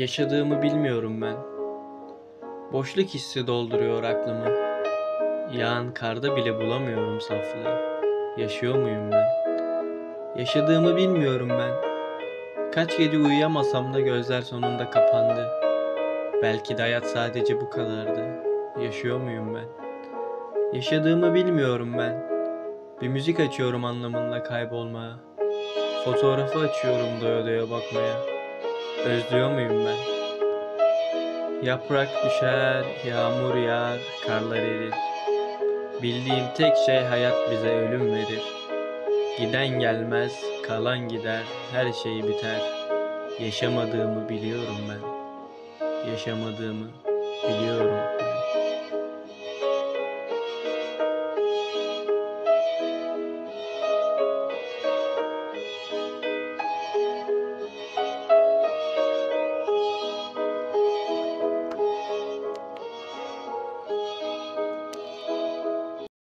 Yaşadığımı bilmiyorum ben. Boşluk hissi dolduruyor aklımı. Yağan karda bile bulamıyorum saflığı. Yaşıyor muyum ben? Yaşadığımı bilmiyorum ben. Kaç gece uyuyamasam da gözler sonunda kapandı. Belki de hayat sadece bu kadardı. Yaşıyor muyum ben? Yaşadığımı bilmiyorum ben. Bir müzik açıyorum anlamında kaybolmaya. Fotoğrafı açıyorum doya doya bakmaya. Özlüyor muyum ben? Yaprak düşer, yağmur yağar, karlar erir. Bildiğim tek şey hayat bize ölüm verir. Giden gelmez, kalan gider, her şey biter. Yaşamadığımı biliyorum ben. Yaşamadığımı biliyorum.